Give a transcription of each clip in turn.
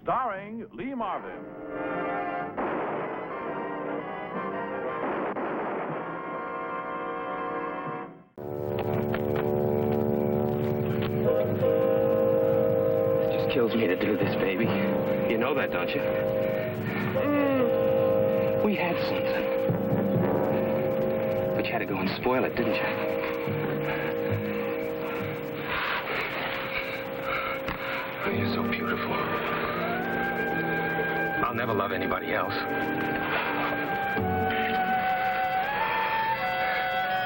starring Lee Marvin. It just kills me to do this, baby. You know that, don't you? We had something. But you had to go and spoil it, didn't you? Oh, you're so beautiful. I'll never love anybody else.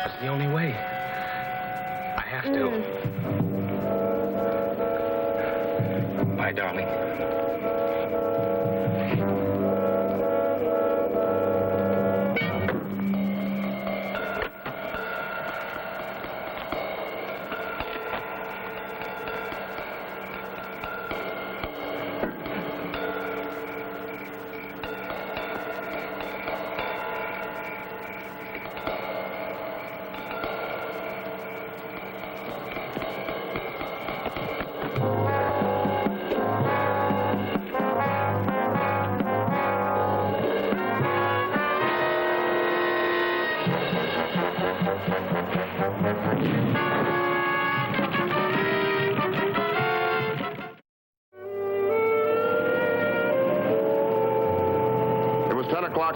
That's the only way. I have to. Bye, darling.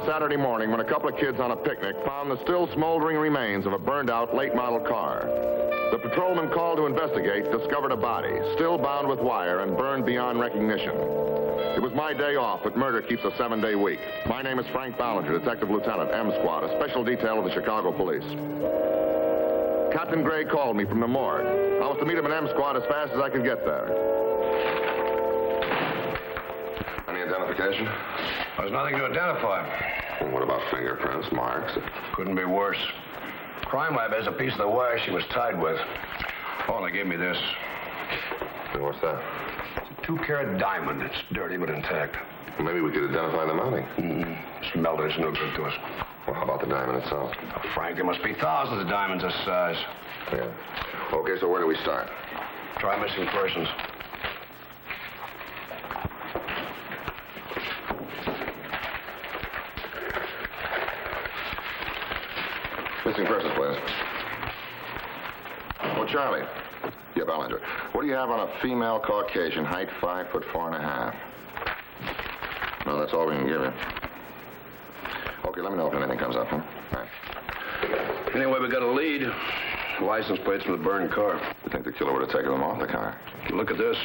Saturday morning when a couple of kids on a picnic found the still smoldering remains of a burned-out late-model car. The patrolman called to investigate discovered a body, still bound with wire and burned beyond recognition. It was my day off, but murder keeps a 7-day week. My name is Frank Ballinger, Detective Lieutenant, M Squad, a special detail of the Chicago Police. Captain Gray called me from the morgue. I was to meet him in M Squad as fast as I could get there. Any identification? There's nothing to identify. Well, what about fingerprints, marks? Couldn't be worse. Crime lab has a piece of the wire she was tied with. Oh, they gave me this. And what's that? It's a 2-carat diamond. It's dirty but intact. Well, maybe we could identify the money. Smelled it. It's no good to us. Well, how about the diamond itself? Oh, Frank, there must be thousands of diamonds this size. Yeah. Okay, so where do we start? Try missing persons. Missing persons, please. Oh, Charlie. Yeah, Ballinger. What do you have on a female Caucasian, height 5'4.5"? No, that's all we can give you. Okay, let me know if anything comes up, huh? All right. Anyway, we got a lead. License plates from the burned car. You think the killer would have taken them off the car? Look at this.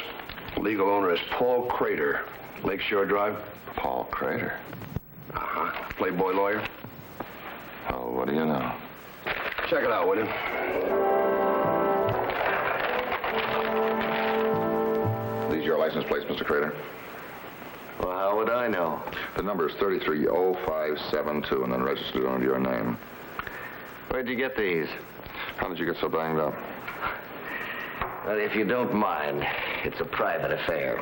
Legal owner is Paul Crater. Lakeshore Drive. Paul Crater? Uh-huh. Playboy lawyer. Oh, what do you know? Check it out, will you? These your license plates, Mr. Crater? Well, how would I know? The number is 330572 and then registered under your name. Where'd you get these? How did you get so banged up? Well, if you don't mind, it's a private affair.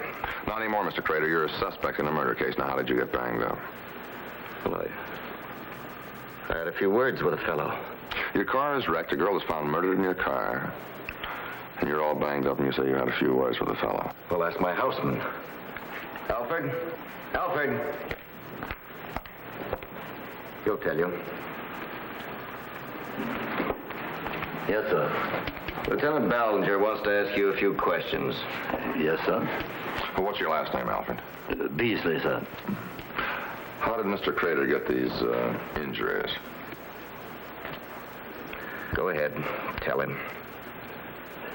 Not anymore, Mr. Crater. You're a suspect in a murder case. Now, how did you get banged up? Well, I had a few words with a fellow. Your car is wrecked. A girl is found murdered in your car. And you're all banged up and you say you had a few words with a fellow. Well, that's my houseman. Alfred? Alfred? He'll tell you. Yes, sir. Lieutenant Ballinger wants to ask you a few questions. Yes, sir. Well, what's your last name, Alfred? Beasley, sir. How did Mr. Crater get these injuries? Go ahead. Tell him.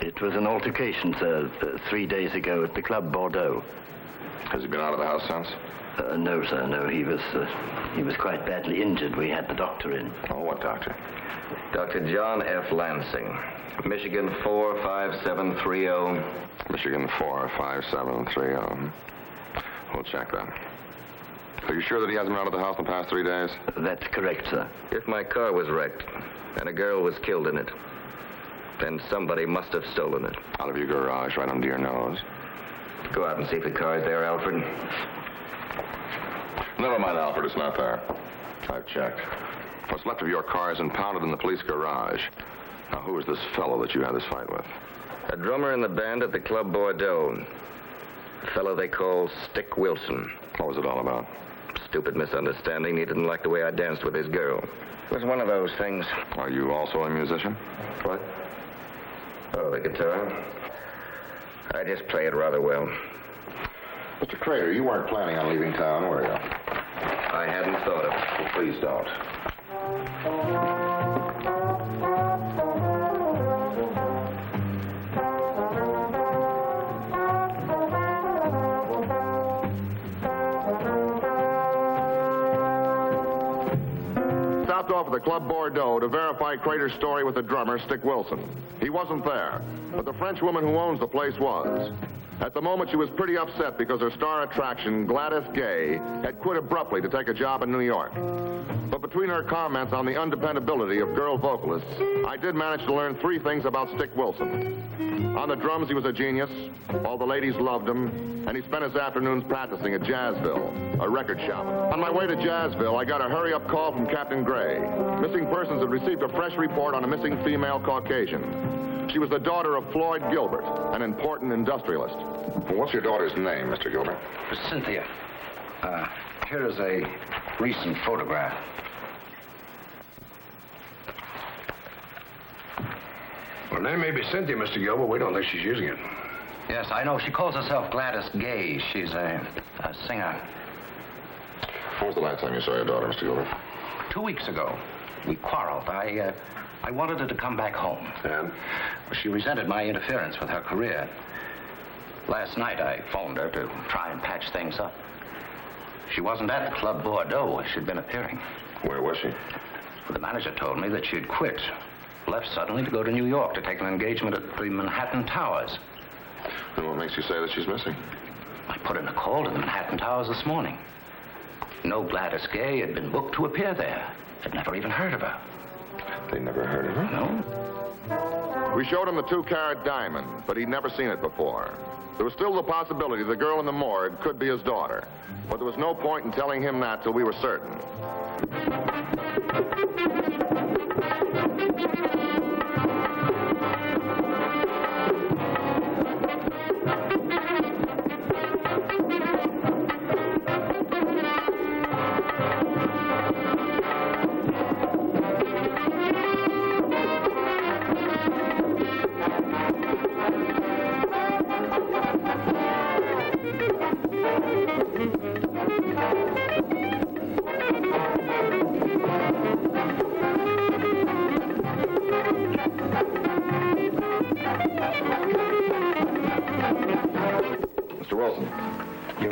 It was an altercation, sir, 3 days ago at the Club Bordeaux. Has he been out of the house since? No, sir, no. He was quite badly injured. We had the doctor in. Oh, what doctor? Dr. John F. Lansing, Michigan 45730. Michigan 45730. We'll check that. Are you sure that he hasn't been out of the house in the past 3 days? That's correct, sir. If my car was wrecked and a girl was killed in it, then somebody must have stolen it. Out of your garage, right under your nose. Go out and see if the car's there, Alfred. Never mind, Alfred. It's not there. I've checked. What's left of your car is impounded in the police garage. Now, who is this fellow that you had this fight with? A drummer in the band at the Club Bordeaux. A fellow they call Stick Wilson. What was it all about? Stupid misunderstanding. He didn't like the way I danced with his girl. It was one of those things. Are you also a musician? What? Oh, the guitar? I just play it rather well. Mr. Crater, you weren't planning on leaving town, were you? I hadn't thought of it. Well, please don't. Stopped off at the Club Bordeaux to verify Crater's story with the drummer, Stick Wilson. He wasn't there, but the French woman who owns the place was. At the moment, she was pretty upset because her star attraction, Gladys Gay, had quit abruptly to take a job in New York. But between her comments on the undependability of girl vocalists, I did manage to learn 3 things about Stick Wilson. On the drums, he was a genius. All the ladies loved him. And he spent his afternoons practicing at Jazzville, a record shop. On my way to Jazzville, I got a hurry-up call from Captain Gray. Missing Persons had received a fresh report on a missing female Caucasian. She was the daughter of Floyd Gilbert, an important industrialist. What's your daughter's name, Mr. Gilbert? Cynthia. Here is a recent photograph. Her name may be Cynthia, Mr. Gilbert. We don't think she's using it. Yes, I know. She calls herself Gladys Gay. She's a singer. When was the last time you saw your daughter, Mr. Gilbert? 2 weeks ago, we quarreled. I wanted her to come back home. And? Well, she resented my interference with her career. Last night, I phoned her to try and patch things up. She wasn't at the Club Bordeaux where she'd been appearing. Where was she? Well, the manager told me that she'd quit. Left suddenly to go to New York to take an engagement at the Manhattan Towers. And what makes you say that she's missing? I put in a call to the Manhattan Towers this morning. No Gladys Gay had been booked to appear there. I'd never even heard of her. They never heard of her? No. We showed him the 2-carat diamond, but he'd never seen it before. There was still the possibility the girl in the morgue could be his daughter. But there was no point in telling him that till we were certain.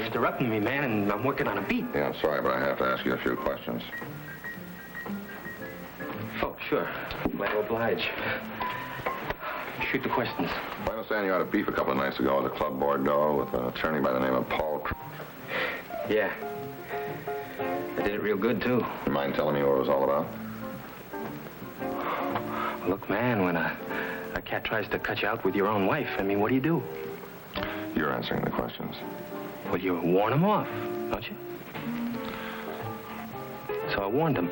Interrupting me, man, and I'm working on a beat. Yeah, I'm sorry, but I have to ask you a few questions. Oh, sure. Glad to oblige. Shoot the questions. I understand you had a beef a couple of nights ago at the Club Bordeaux with an attorney by the name of Paul. Yeah. I did it real good, too. You mind telling me what it was all about? Look, man, when a cat tries to cut you out with your own wife, I mean, what do you do? You're answering the questions. Well, you warn him off, don't you? So I warned him.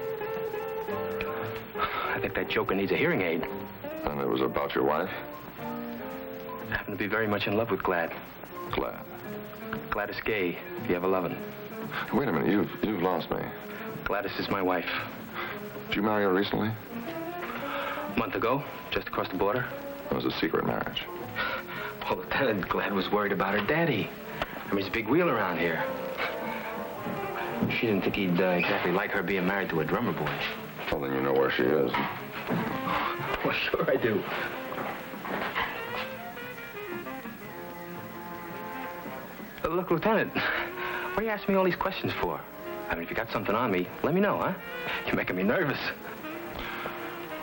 I think that joker needs a hearing aid. And it was about your wife? I happen to be very much in love with Glad. Glad. Gladys Gay, if you ever love him. Wait a minute, you've lost me. Gladys is my wife. Did you marry her recently? A month ago, just across the border. It was a secret marriage. Well, Lieutenant, Glad was worried about her daddy. I mean, he's a big wheel around here. She didn't think he'd exactly like her being married to a drummer boy. Well, then you know where she is. Well, sure I do. Look, Lieutenant, what are you asking me all these questions for? I mean, if you got something on me, let me know, huh? You're making me nervous.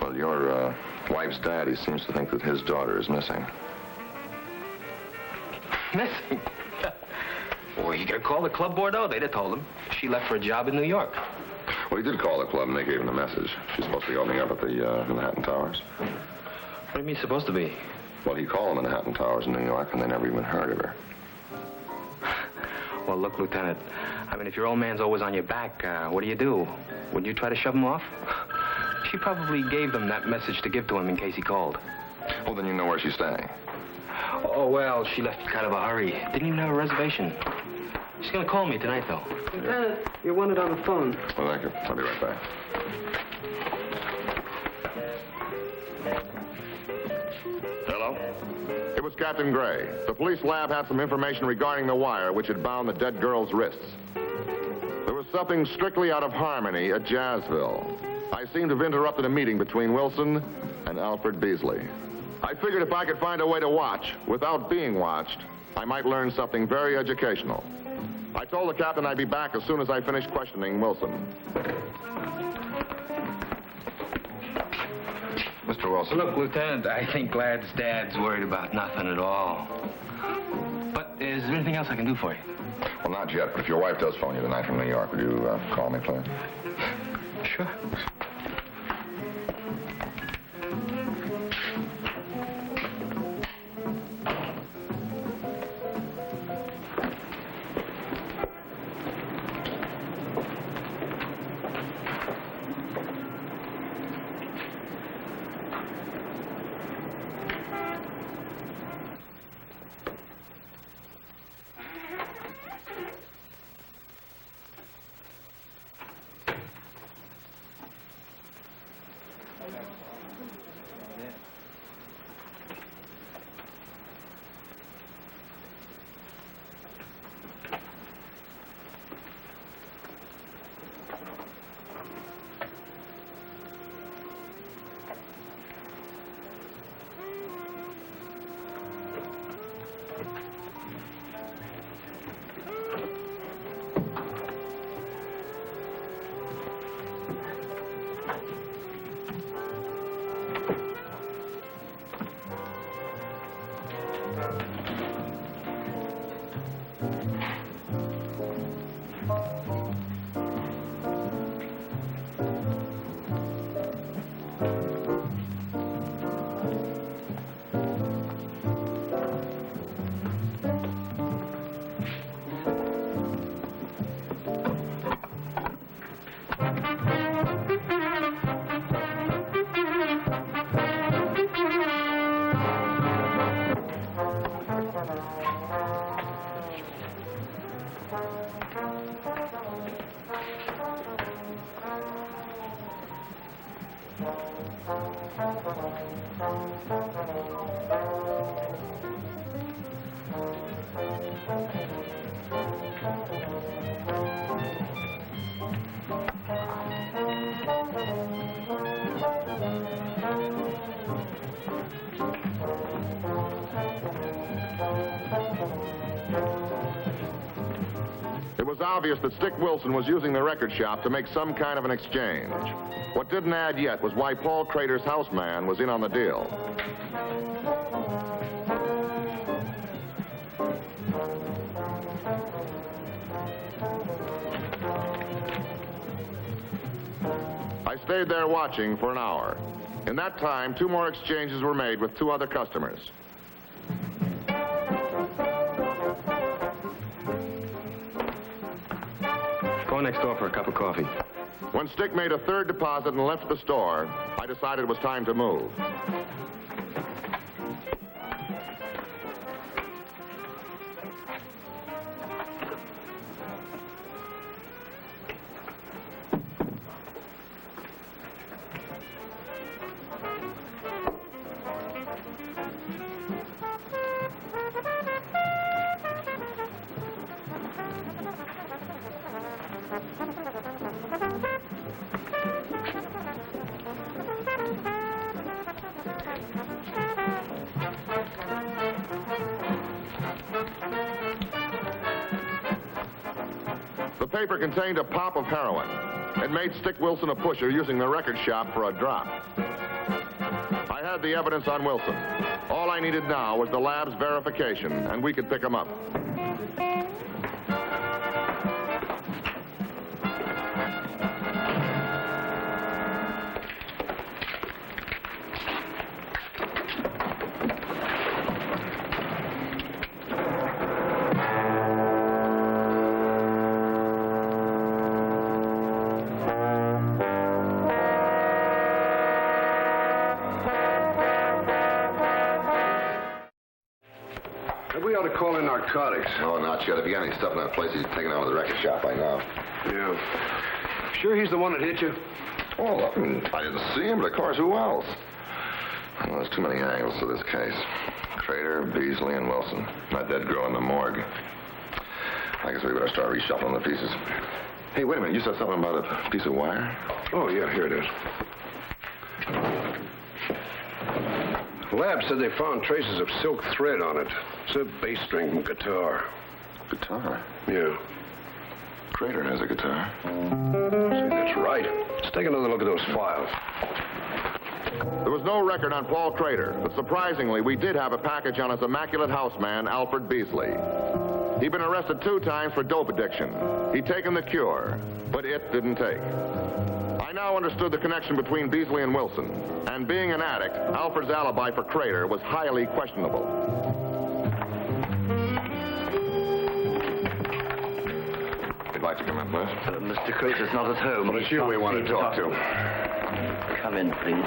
Well, your wife's dad, he seems to think that his daughter is missing. Missing? Well, you could call the Club Bordeaux. They'd have told him. She left for a job in New York. Well, he did call the club, and they gave him the message. She's supposed to be opening up at the Manhattan Towers. What do you mean, supposed to be? Well, he called the Manhattan Towers in New York, and they never even heard of her. Well, look, Lieutenant, I mean, if your old man's always on your back, what do? Wouldn't you try to shove him off? She probably gave them that message to give to him in case he called. Well, then you know where she's staying. Oh, well, she left in kind of a hurry. Didn't even have a reservation. She's gonna call me tonight, though. Lieutenant, you're wanted on the phone. Well, thank you. I'll be right back. Hello? It was Captain Gray. The police lab had some information regarding the wire which had bound the dead girl's wrists. There was something strictly out of harmony at Jazzville. I seemed to have interrupted a meeting between Wilson and Alfred Beasley. I figured if I could find a way to watch without being watched, I might learn something very educational. I told the captain I'd be back as soon as I finished questioning Wilson. Mr. Wilson. Look, Lieutenant, I think Glad's dad's worried about nothing at all. But is there anything else I can do for you? Well, not yet, but if your wife does phone you tonight from New York, would you call me, please? Sure. It was obvious that Stick Wilson was using the record shop to make some kind of an exchange. What didn't add yet was why Paul Crater's houseman was in on the deal. I stayed there watching for an hour. In that time, 2 more exchanges were made with 2 other customers. Go next door for a cup of coffee. When Stick made a 3rd deposit and left the store, I decided it was time to move. The paper contained a pop of heroin. It made Stick Wilson a pusher using the record shop for a drop. I had the evidence on Wilson. All I needed now was the lab's verification, and we could pick him up. narcotics. Oh, not yet. If you got any stuff in that place, he's taken out of the record shop by now. Yeah. Sure he's the one that hit you? Oh, I didn't see him, but of course, who else? Well, there's too many angles to this case. Crater, Beasley, and Wilson. That dead girl in the morgue. I guess we better start reshuffling the pieces. Hey, wait a minute. You said something about a piece of wire? Oh, yeah, here it is. Lab said they found traces of silk thread on it. It's a bass string guitar. Guitar? Yeah. Crater has a guitar. See, that's right. Let's take another look at those files. There was no record on Paul Crater, but surprisingly, we did have a package on his immaculate houseman, Alfred Beasley. He'd been arrested 2 times for dope addiction. He'd taken the cure, but it didn't take. I now understood the connection between Beasley and Wilson, and being an addict, Alfred's alibi for Crater was highly questionable. You'd like to come in, please? Mr. Crater's not at home. Well, it's you we want to talk to. Come in, please.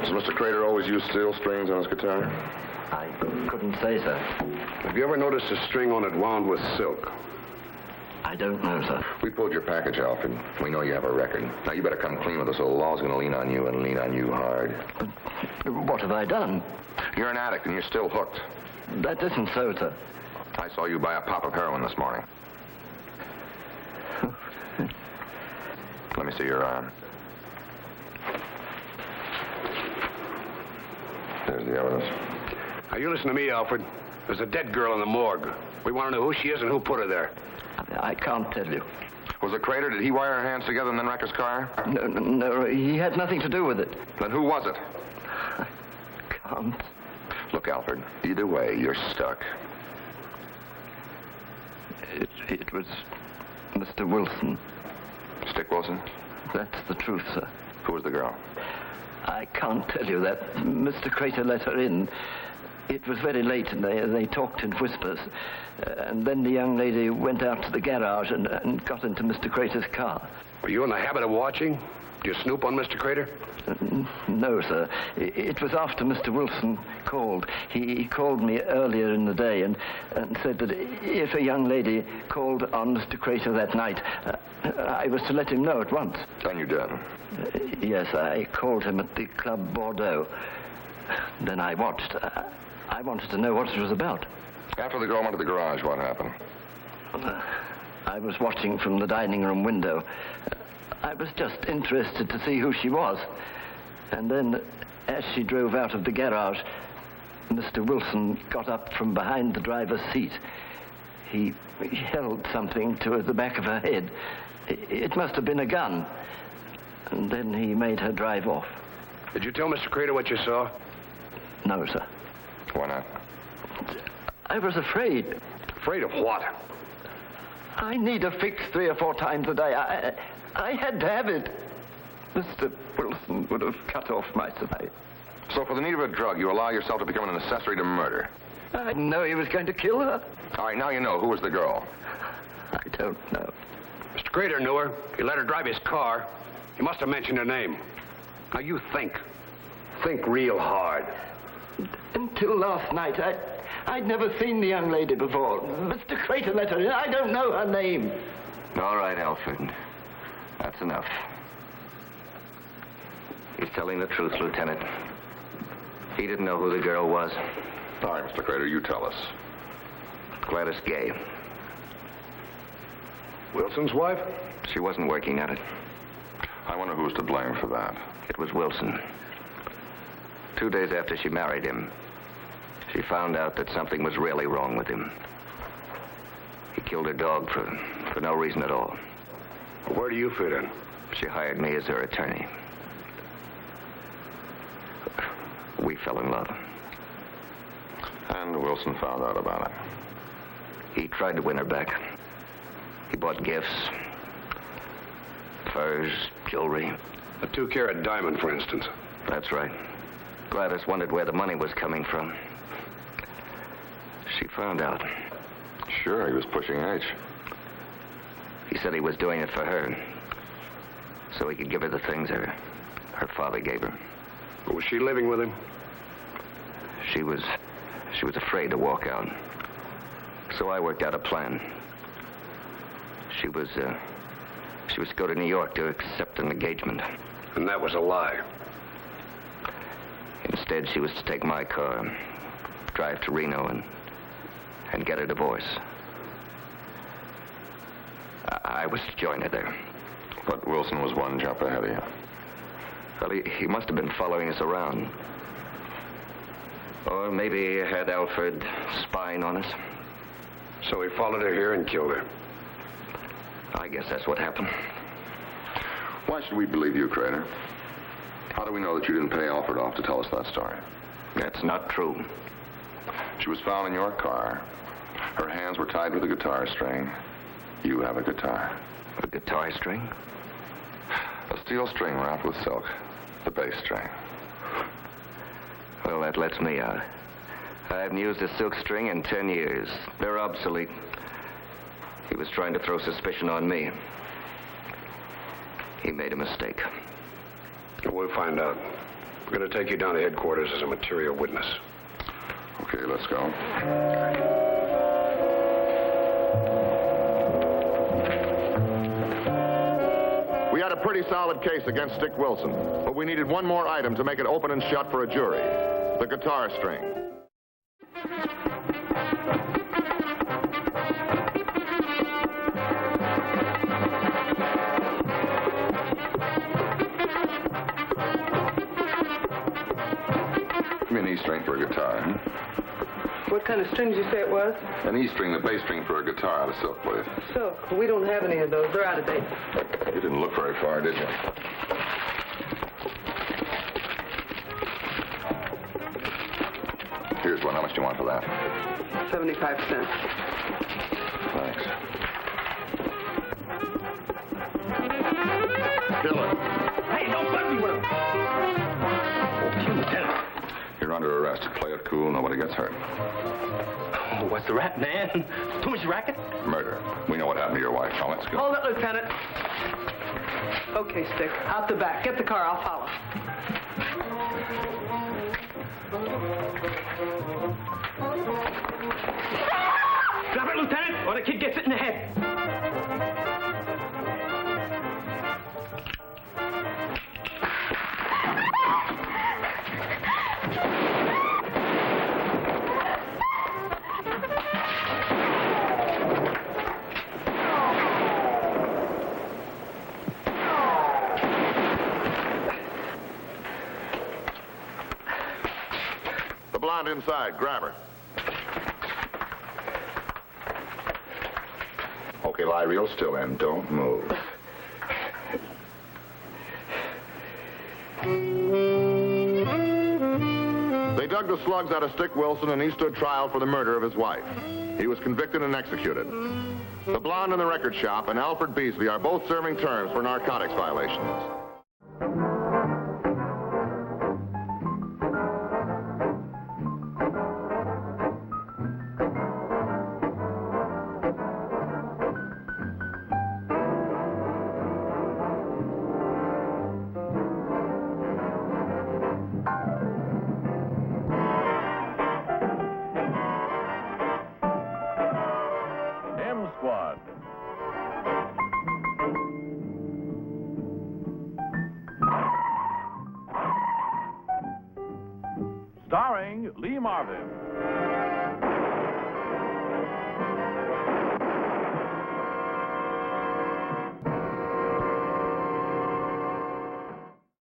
Does Mr. Crater always use steel strings on his guitar? I couldn't say, sir. Have you ever noticed a string on it wound with silk? I don't know, sir. We pulled your package, Alfred. We know you have a record. Now, you better come clean with us, or the law's going to lean on you and lean on you hard. What have I done? You're an addict, and you're still hooked. That isn't so, sir. I saw you buy a pop of heroin this morning. Let me see your arm. There's the evidence. Now, you listen to me, Alfred. There's a dead girl in the morgue. We want to know who she is and who put her there. I can't tell you. Was it Crater? Did he wire her hands together and then wreck his car? No, he had nothing to do with it. Then who was it? I can't. Look, Alfred, either way, you're stuck. It was Mr. Wilson. Stick Wilson? That's the truth, sir. Who was the girl? I can't tell you that. Mr. Crater let her in. It was very late, and they talked in whispers. And then the young lady went out to the garage and got into Mr. Crater's car. Were you in the habit of watching? Did you snoop on Mr. Crater? No, sir. It was after Mr. Wilson called. He called me earlier in the day and said that if a young lady called on Mr. Crater that night, I was to let him know at once. And you did? Yes, I called him at the Club Bordeaux. Then I watched. I wanted to know what it was about. After the girl went to the garage, what happened? I was watching from the dining room window. I was just interested to see who she was. And then, as she drove out of the garage, Mr. Wilson got up from behind the driver's seat. He held something to the back of her head. It must have been a gun. And then he made her drive off. Did you tell Mr. Crater what you saw? No, sir. Why not? I was afraid. Afraid of what? I need a fix 3 or 4 times a day. I had to have it. Mr. Wilson would have cut off my supply. So for the need of a drug, you allow yourself to become an accessory to murder? I didn't know he was going to kill her. All right, now you know. Who was the girl? I don't know. Mr. Crater knew her. He let her drive his car. He must have mentioned her name. Now you think. Think real hard. Until last night, I'd never seen the young lady before. Mr. Crater let her in. I don't know her name. All right, Alfred. That's enough. He's telling the truth, Lieutenant. He didn't know who the girl was. All right, Mr. Crater, you tell us. Gladys Gay. Wilson's wife? She wasn't working at it. I wonder who's to blame for that. It was Wilson. 2 days after she married him, she found out that something was really wrong with him. He killed her dog for no reason at all. Where do you fit in? She hired me as her attorney. We fell in love. And Wilson found out about it. He tried to win her back. He bought gifts, furs, jewelry. A 2-carat diamond, for instance. That's right. Gladys wondered where the money was coming from. She found out. Sure, he was pushing H. He said he was doing it for her, so he could give her the things her her father gave her. Was she living with him? She was afraid to walk out. So I worked out a plan. She was to go to New York to accept an engagement. And that was a lie. Instead, she was to take my car, drive to Reno, and get a divorce. I was to join her there. But Wilson was one jump ahead of you. Well, he must have been following us around. Or maybe he had Alfred spying on us. So he followed her here and killed her. I guess that's what happened. Why should we believe you, Crater? How do we know that you didn't pay Alfred off to tell us that story? That's not true. She was found in your car. Her hands were tied with a guitar string. You have a guitar. A guitar string? A steel string wrapped with silk. The bass string. Well, that lets me out. I haven't used a silk string in 10 years. They're obsolete. He was trying to throw suspicion on me. He made a mistake. We'll find out. We're going to take you down to headquarters as a material witness. Okay, let's go. We had a pretty solid case against Stick Wilson, but we needed one more item to make it open and shut for a jury. The guitar string. Give me an E string for a guitar, huh? What kind of string did you say it was? An E string, the bass string for a guitar out of silk, please. Silk. We don't have any of those. They're out of date. You didn't look very far, did you? Here's one. How much do you want for that? 75 cents. Thanks. Dylan. Hey, don't bug me with him. Okay, Lieutenant. You're under arrest. Play it cool. Nobody gets hurt. Oh, what's the rap, man? Too much racket? Murder. We know what happened to your wife. Now let's go. Hold it, Lieutenant. Okay, Stick. Out the back. Get the car. I'll follow. Drop it, Lieutenant, or the kid gets it in the head. The blonde inside. Grab her. Okay, lie real still and don't move. They dug the slugs out of Stick Wilson and he stood trial for the murder of his wife. He was convicted and executed. The blonde in the record shop and Alfred Beasley are both serving terms for narcotics violations. Squad. Starring Lee Marvin.